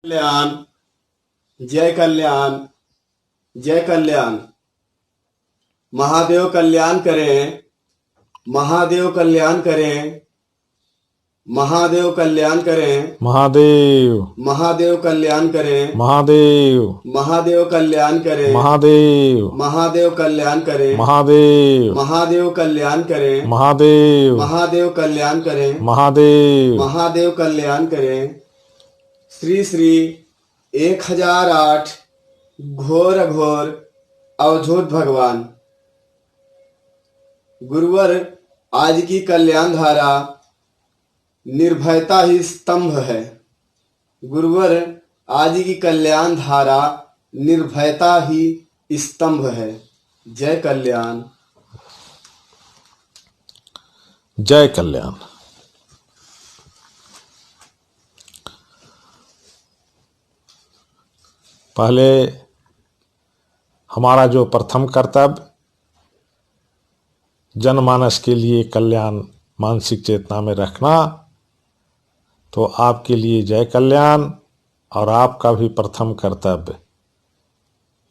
कल्याण, जय कल्याण, जय कल्याण। महादेव कल्याण करें, महादेव कल्याण करें, महादेव कल्याण करें, महादेव महादेव कल्याण करें, महादेव महादेव कल्याण करें, महादेव महादेव कल्याण करें, महादेव महादेव कल्याण करें, महादेव महादेव कल्याण करें, महादेव महादेव कल्याण करें। श्री श्री 1008 घोर घोर अवधूत भगवान। गुरुवर आज की कल्याण धारा निर्भयता ही स्तंभ है। गुरुवर आज की कल्याण धारा निर्भयता ही स्तंभ है। जय कल्याण, जय कल्याण। पहले हमारा जो प्रथम कर्तव्य जनमानस के लिए कल्याण मानसिक चेतना में रखना, तो आपके लिए जय कल्याण। और आपका भी प्रथम कर्तव्य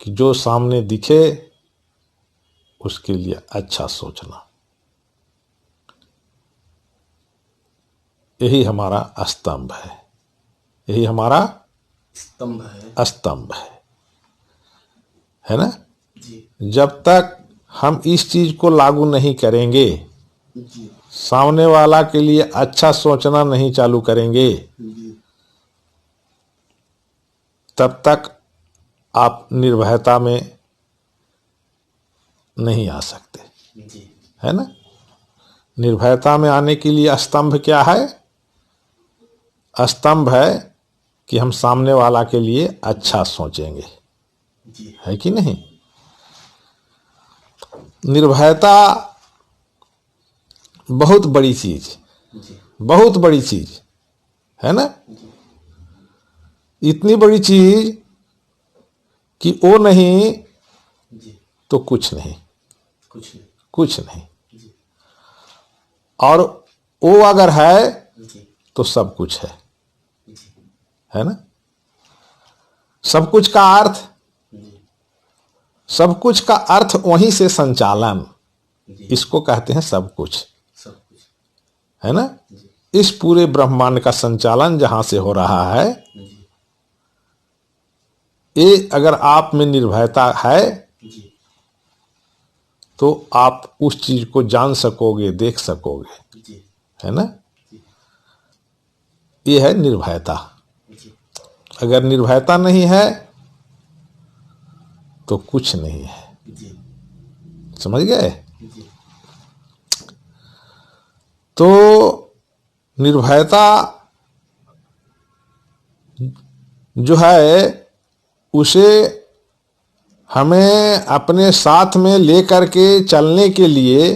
कि जो सामने दिखे उसके लिए अच्छा सोचना, यही हमारा स्तंभ है, यही हमारा स्तंभ है, स्तंभ है ना जी जब तक हम इस चीज को लागू नहीं करेंगे, जी सामने वाला के लिए अच्छा सोचना नहीं चालू करेंगे, जी तब तक आप निर्भयता में नहीं आ सकते, जी है ना। निर्भयता में आने के लिए स्तंभ क्या है? स्तंभ है कि हम सामने वाला के लिए अच्छा सोचेंगे, जी है कि नहीं। निर्भयता बहुत बड़ी चीज, जी बहुत बड़ी चीज है ना। इतनी बड़ी चीज कि वो नहीं जी तो कुछ नहीं, कुछ नहीं, कुछ नहीं। जी और वो अगर है जी तो सब कुछ जी है ना। सब कुछ का अर्थ, जी सब कुछ का अर्थ वहीं से संचालन, जी इसको कहते हैं सब कुछ, सब कुछ, है ना। जी इस पूरे ब्रह्मांड का संचालन जहां से हो रहा है, जी ये अगर आप में निर्भयता है जी तो आप उस चीज को जान सकोगे, देख सकोगे, जी है ना। ये है निर्भयता। जी अगर निर्भयता नहीं है तो कुछ नहीं है, जी समझ गए। जी तो निर्भयता जो है उसे हमें अपने साथ में लेकर के चलने के लिए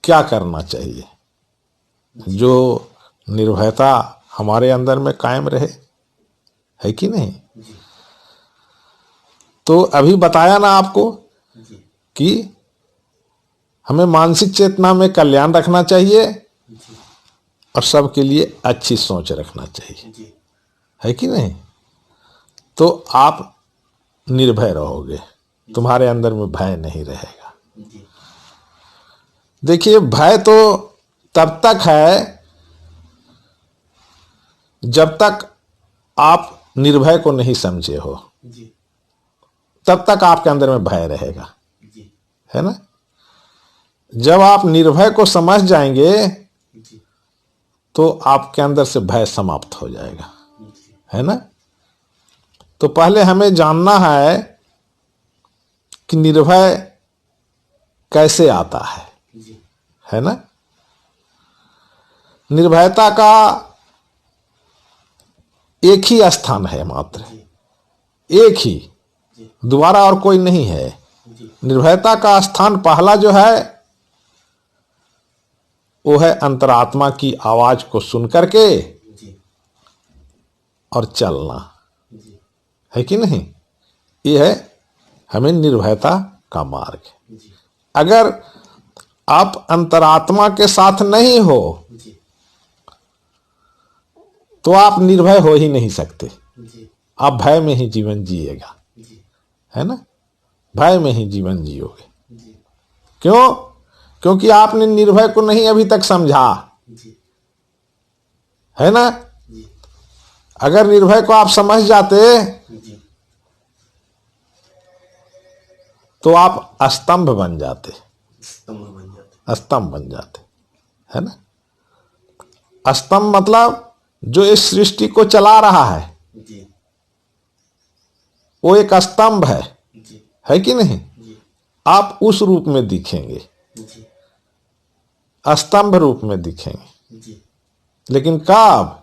क्या करना चाहिए, जो निर्भयता हमारे अंदर में कायम रहे, है कि नहीं। जी तो अभी बताया ना आपको जी कि हमें मानसिक चेतना में कल्याण रखना चाहिए जी और सबके लिए अच्छी सोच रखना चाहिए, जी है कि नहीं। तो आप निर्भय रहोगे, तुम्हारे अंदर में भय नहीं रहेगा। जी देखिए, भय तो तब तक है जब तक आप निर्भय को नहीं समझे हो, जी तब तक आपके अंदर में भय रहेगा, जी है ना। जब आप निर्भय को समझ जाएंगे जी तो आपके अंदर से भय समाप्त हो जाएगा, जी है ना। तो पहले हमें जानना है कि निर्भय कैसे आता जी है ना। निर्भयता का एक ही स्थान है, मात्र जी एक ही, जी दोबारा और कोई नहीं है। जी निर्भयता का स्थान पहला जो है वो है अंतरात्मा की आवाज को सुन करके जी और चलना, जी है कि नहीं। ये है हमें निर्भयता का मार्ग। जी अगर आप अंतरात्मा के साथ नहीं हो जी तो आप निर्भय हो ही नहीं सकते। जी आप भय में ही जीवन जिएगा, जी है ना, भय में ही जीवन जियोगे। जी क्यों? क्योंकि आपने निर्भय को नहीं अभी तक समझा, जी है ना। जी अगर निर्भय को आप समझ जाते जी तो आप स्तंभ बन जाते, स्तंभ बन जाते। स्तंभ बन जाते, है ना। स्तंभ मतलब जो इस सृष्टि को चला रहा है जी वो एक स्तंभ जी है कि नहीं। जी आप उस रूप में दिखेंगे, जी स्तंभ रूप में दिखेंगे। जी लेकिन कब?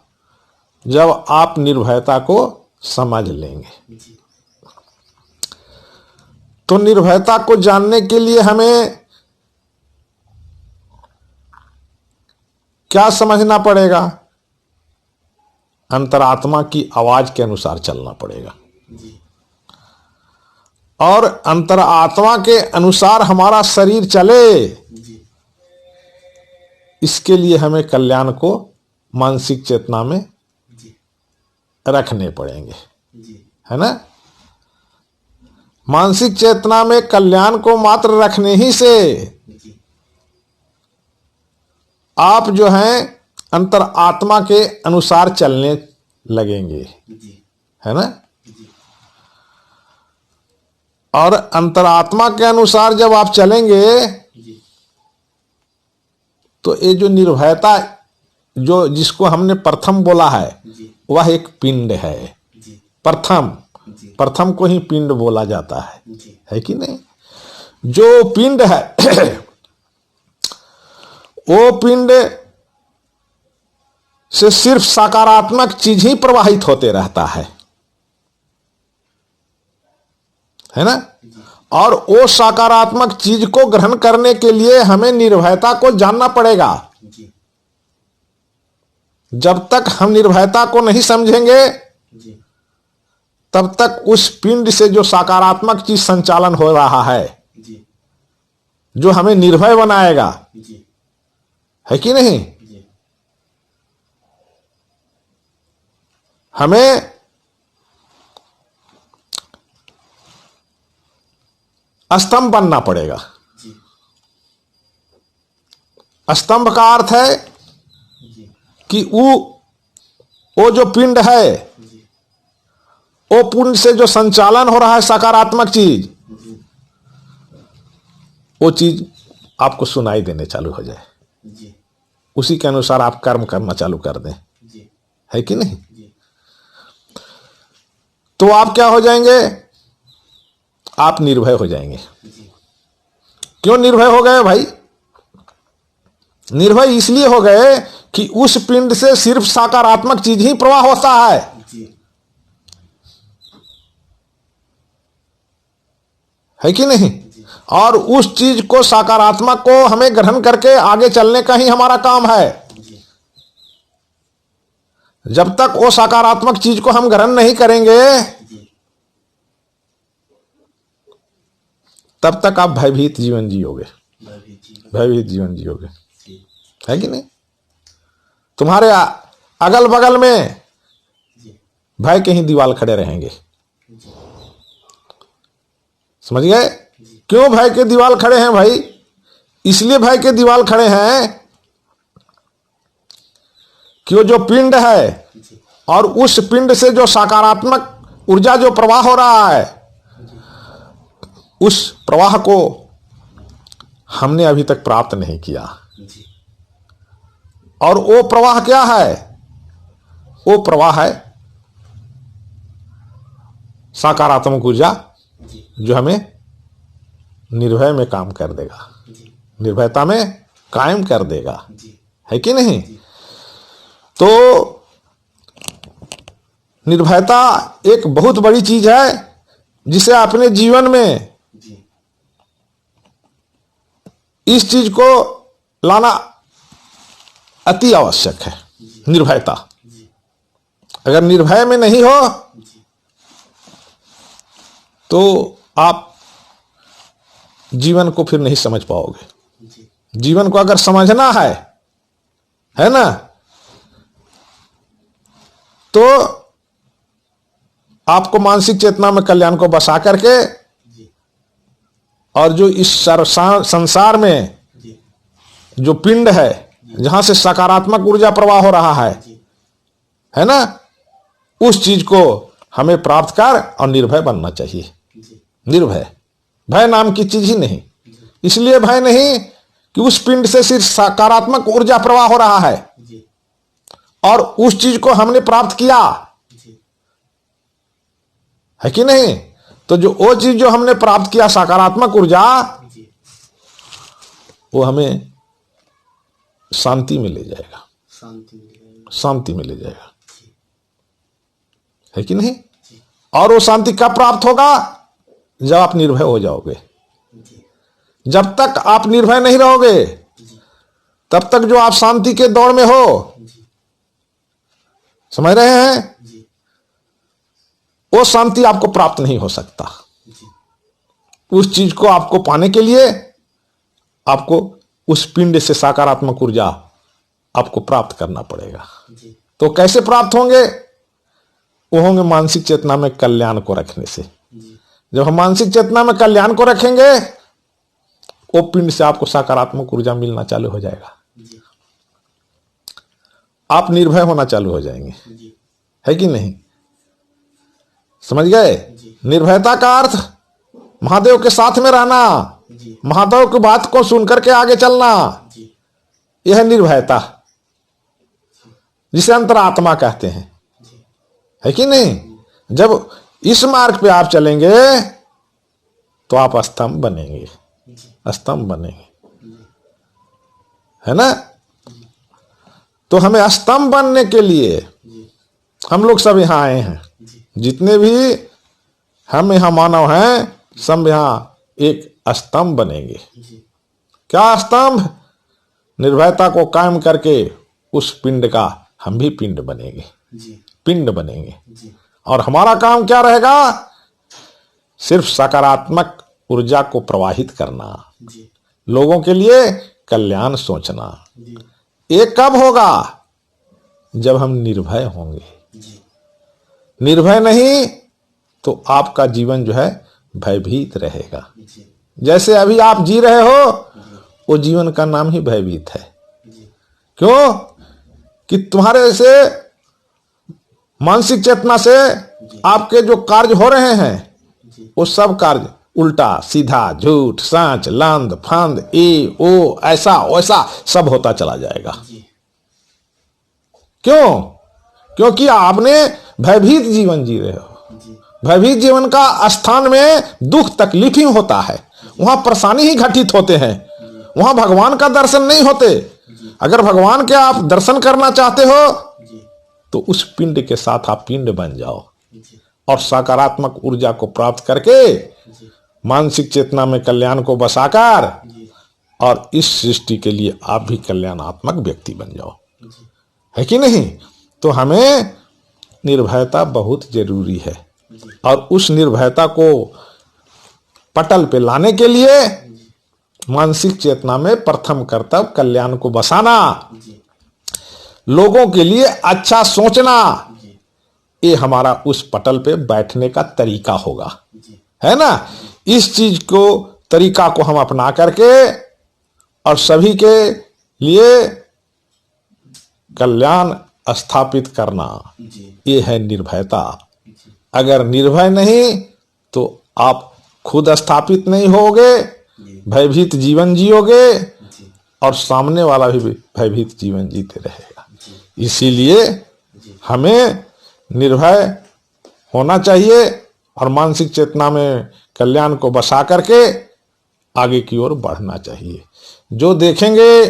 जब आप निर्भयता को समझ लेंगे। जी तो निर्भयता को जानने के लिए हमें क्या समझना पड़ेगा? अंतरात्मा की आवाज के अनुसार चलना पड़ेगा, जी और अंतरात्मा के अनुसार हमारा शरीर चले, जी इसके लिए हमें कल्याण को मानसिक चेतना में जी रखने पड़ेंगे, जी है ना। मानसिक चेतना में कल्याण को मात्र रखने ही से जी आप जो हैं अंतर आत्मा के अनुसार चलने लगेंगे, जी है ना। जी और अंतरात्मा के अनुसार जब आप चलेंगे जी तो ये जो निर्भयता जो जिसको हमने प्रथम बोला है जी वह एक पिंड है। जी प्रथम जी प्रथम को ही पिंड बोला जाता जी है कि नहीं। जो पिंड है वो पिंड से सिर्फ सकारात्मक चीज ही प्रवाहित होते रहता है ना। और वो सकारात्मक चीज को ग्रहण करने के लिए हमें निर्भयता को जानना पड़ेगा। जी जब तक हम निर्भयता को नहीं समझेंगे जी तब तक उस पिंड से जो सकारात्मक चीज संचालन हो रहा है, जी जो हमें निर्भय बनाएगा, जी है कि नहीं। जी हमें स्तंभ बनना पड़ेगा। जी स्तंभ का अर्थ है जी कि वो जो पिंड है जी वो पिंड से जो संचालन हो रहा है सकारात्मक चीज, जी वो चीज आपको सुनाई देने चालू हो जाए, जी उसी के अनुसार आप कर्म करना चालू कर दें, जी है कि नहीं। जी तो आप क्या हो जाएंगे? आप निर्भय हो जाएंगे। जी क्यों निर्भय हो गए भाई? निर्भय इसलिए हो गए कि उस पिंड से सिर्फ सकारात्मक चीज ही प्रवाह होता है, जी है कि नहीं। और उस चीज को सकारात्मक को हमें ग्रहण करके आगे चलने का ही हमारा काम है। जी जब तक वो सकारात्मक चीज को हम ग्रहण नहीं करेंगे जी तब तक आप भयभीत जीवन जियोगे, भयभीत जी भयभीत जीवन जियोगे, जी है कि नहीं। तुम्हारे अगल बगल में जी भय के ही दीवार खड़े रहेंगे, जी समझ गए। क्यों भय के दीवार खड़े हैं भाई? इसलिए भय के दीवार खड़े हैं कि वो जो पिंड है जी और उस पिंड से जो सकारात्मक ऊर्जा जो प्रवाह हो रहा है, उस प्रवाह को हमने अभी तक प्राप्त नहीं किया। जी और वो प्रवाह क्या है? वो प्रवाह है सकारात्मक ऊर्जा जी जो हमें निर्भय में काम कर देगा, जी निर्भयता में कायम कर देगा, जी है कि नहीं। तो निर्भयता एक बहुत बड़ी चीज है जिसे अपने जीवन में जी इस चीज को लाना अति आवश्यक है। निर्भयता जी अगर निर्भय में नहीं हो जी तो आप जीवन को फिर नहीं समझ पाओगे। जी जीवन को अगर समझना है ना, तो आपको मानसिक चेतना में कल्याण को बसा करके और जो इस संसार में जो पिंड है जहां से सकारात्मक ऊर्जा प्रवाह हो रहा है ना, उस चीज को हमें प्राप्त कर और निर्भय बनना चाहिए। निर्भय, भय नाम की चीज ही नहीं। इसलिए भय नहीं कि उस पिंड से सिर्फ सकारात्मक ऊर्जा प्रवाह हो रहा है और उस चीज को हमने प्राप्त किया है कि नहीं। तो जो वो चीज जो हमने प्राप्त किया सकारात्मक ऊर्जा, वो हमें शांति में ले जाएगा, शांति में ले जाएगा, है कि नहीं। और वो शांति कब प्राप्त होगा? जब आप निर्भय हो जाओगे। जब तक आप निर्भय नहीं रहोगे तब तक जो आप शांति के दौर में हो, समझ रहे हैं, वो शांति आपको प्राप्त नहीं हो सकता। उस चीज को आपको पाने के लिए आपको उस पिंड से सकारात्मक ऊर्जा आपको प्राप्त करना पड़ेगा। तो कैसे प्राप्त होंगे? वो होंगे मानसिक चेतना में कल्याण को रखने से। जब हम मानसिक चेतना में कल्याण को रखेंगे, वो पिंड से आपको सकारात्मक ऊर्जा मिलना चालू हो जाएगा। आप निर्भय होना चालू हो जाएंगे, है कि नहीं। समझ गए? निर्भयता का अर्थ महादेव के साथ में रहना, महादेव की बात को सुनकर के आगे चलना, यह है निर्भयता, जिसे अंतरात्मा कहते हैं, है कि नहीं। जब इस मार्ग पे आप चलेंगे तो आप स्तंभ बनेंगे, स्तंभ बनेंगे, है ना। तो हमें स्तंभ बनने के लिए हम लोग सब यहां आए हैं। जितने भी हम यहां मानव हैं, सब यहां एक स्तंभ बनेंगे। क्या स्तंभ? निर्भयता को कायम करके उस पिंड का हम भी पिंड बनेंगे, पिंड बनेंगे। और हमारा काम क्या रहेगा? सिर्फ सकारात्मक ऊर्जा को प्रवाहित करना, लोगों के लिए कल्याण सोचना। ये कब होगा? जब हम निर्भय होंगे। निर्भय नहीं तो आपका जीवन जो है भयभीत रहेगा। जैसे अभी आप जी रहे हो, वो जीवन का नाम ही भयभीत है। क्यों? कि तुम्हारे से मानसिक चेतना से आपके जो कार्य हो रहे हैं, वो सब कार्य उल्टा सीधा, झूठ, सांच, लांद फांद, ए ओ, ऐसा वैसा सब होता चला जाएगा। क्यों? क्योंकि आपने भयभीत जीवन जी रहे हो। भयभीत जीवन का स्थान में दुख तकलीफ ही होता है, वहां परेशानी ही घटित होते हैं, वहां भगवान का दर्शन नहीं होते। अगर भगवान के आप दर्शन करना चाहते हो तो उस पिंड के साथ आप पिंड बन जाओ और सकारात्मक ऊर्जा को प्राप्त करके मानसिक चेतना में कल्याण को बसाकर और इस सृष्टि के लिए आप भी कल्याणात्मक व्यक्ति बन जाओ, है कि नहीं। तो हमें निर्भयता बहुत जरूरी है और उस निर्भयता को पटल पे लाने के लिए मानसिक चेतना में प्रथम कर्तव्य कल्याण को बसाना, लोगों के लिए अच्छा सोचना, ये हमारा उस पटल पे बैठने का तरीका होगा, है ना। इस चीज को तरीका को हम अपना करके और सभी के लिए कल्याण स्थापित करना, ये है निर्भयता। अगर निर्भय नहीं तो आप खुद स्थापित नहीं होगे, भयभीत जीवन जियोगे और सामने वाला भी भयभीत जीवन जीते रहेगा। इसीलिए हमें निर्भय होना चाहिए और मानसिक चेतना में कल्याण को बसा करके आगे की ओर बढ़ना चाहिए। जो देखेंगे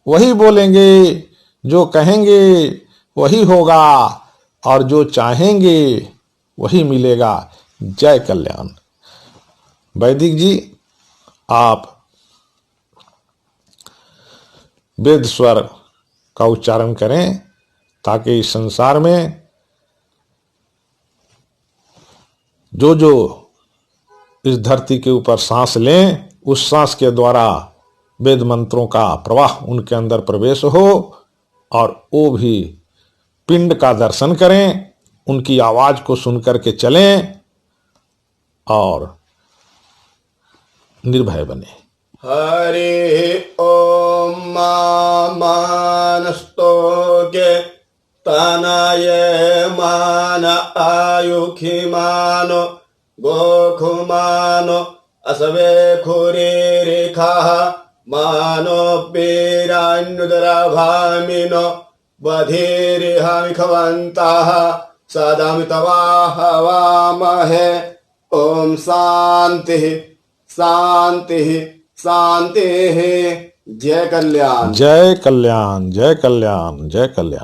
वही बोलेंगे, जो कहेंगे वही होगा और जो चाहेंगे वही मिलेगा। जय कल्याण। वैदिक जी, आप वेद स्वर का उच्चारण करें ताकि इस संसार में जो जो इस धरती के ऊपर सांस लें, उस सांस के द्वारा वेद मंत्रों का प्रवाह उनके अंदर प्रवेश हो और वो भी पिंड का दर्शन करें उनकी आवाज को सुनकर के चलें और निर्भय बने। हरि ओम मानस्तोगे तनय मान आयुखिमानो गोखुमानो असवे खुरे रेखा मानो पेरान्युदराभामिनो बधिरिहामिखवन्ताः सदामितवाहवामहे। ओम शांति शांति शांति। जय कल्याण। जय कल्याण, जय कल्याण, जय कल्याण।